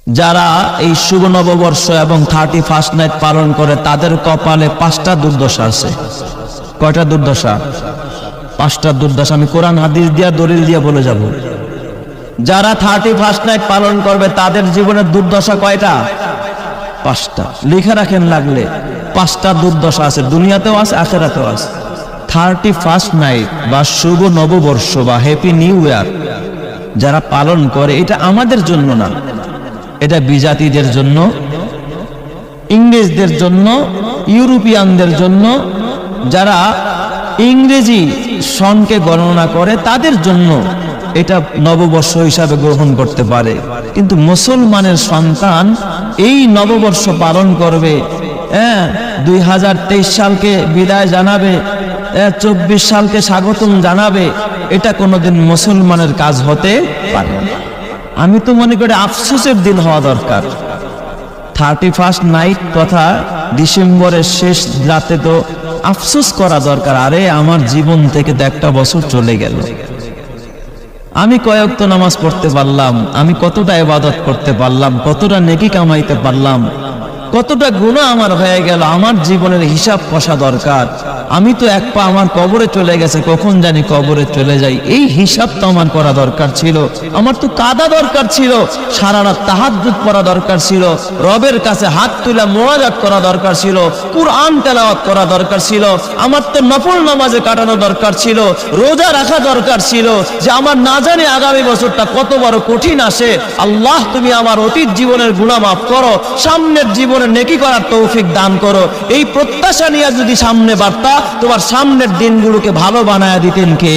যারা এই শুভ নববর্ষ এবং 31st নাইট পালন করে তাদের কপালে 5টা দুর্দশা আছে। কয়টা দুর্দশা? 5টা দুর্দশা। আমি কোরআন হাদিস দিয়া দলিল দিয়া বলে যাব। যারা 31st নাইট পালন করবে তাদের জীবনের দুর্দশা কয়টা? 5টা। লিখে রাখেন লাগলে। 5টা দুর্দশা আছে, দুনিয়াতেও আছে, আখিরাতেও আছে। 31st নাইট বা শুভ নববর্ষ বা হ্যাপি নিউ ইয়ার যারা পালন করে, এটা আমাদের জন্য না, এটা বিজাতিদের জন্য, ইংরেজদের জন্য, ইউরোপিয়ানদের জন্য, যারা ইংরেজি সনকে গণনা করে তাদের জন্য এটা নববর্ষ হিসাবে গ্রহণ করতে পারে। কিন্তু মুসলমানের সন্তান এই নববর্ষ পালন করবে, 2023 সালকে বিদায় জানাবে, 24 সালকে স্বাগতম জানাবে, এটা কোনোদিন মুসলমানের কাজ হতে পারে না। আমি তো মনে করি আফসোসের দিন হওয়া দরকার। 31st নাইট তথা ডিসেম্বরের শেষ রাতে তো আফসোস করা দরকার, আরে আমার জীবন থেকে তো একটা বছর চলে গেল, আমি কয় ওয়াক্ত নামাজ পড়তে পারলাম, আমি কতটা ইবাদত করতে পারলাম, কতটা নেকি কামাইতে পারলাম, কতটা গুনাহ আমার হয়ে গেল, আমার জীবনের হিসাব কষা দরকার। আমি তো এক পা আমার কবরে চলে গেছে, কখন জানি কবরে চলে যাই, এই হিসাব তো আমার করা দরকার ছিল। আমার তো কাঁদা দরকার ছিল, সারা রাত তাহাজ্জুদ পড়া দরকার ছিল, রবের কাছে হাত তুলে মোনাজাত করা দরকার ছিল, কুরআন তেলাওয়াত করা দরকার ছিল, আমার তো নফল নামাজে কাটানো দরকার ছিল, রোজা রাখা দরকার ছিল, যে আমার না জানি আগামী বছরটা কত বড় কঠিন আসে। আল্লাহ তুমি আমার অতীত জীবনের গুনাহ মাফ করো, সামনের জীবনে নেকি করার তৌফিক দান করো, এই প্রত্যাশা নিয়ে যদি সামনে বাড়তা, তোমার সামনের দিনগুলোকে ভালো বানায় দিতেন কে?